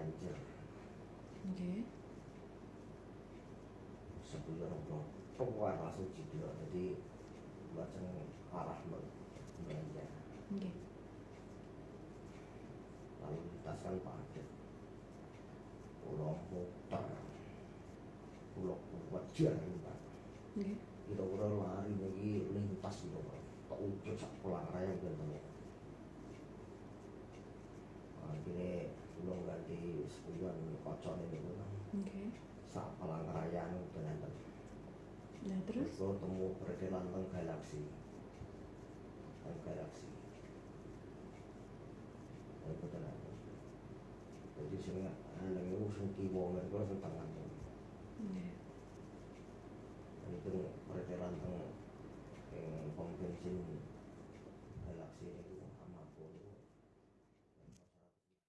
Ranger. Nggih. Sebelum penguat langsung judul, jadi macam arah belanja. Nggih. Lalu lintas kan padat, pulau muter, pulau kuat jalan Pak. Nggih. Kira-kira lari lagi lintas gitu Pak. Tak ujung sak pulang raya gitu. Akhirnya belum ganti sebulan kocok ini dulu. Oke. Sak pulang raya itu nanti. Nah terus? Terus temu perkelan teng galaksi. Itu nanti. Jadi sing ana nang sing kiwa mergo sing tangan. Nggih.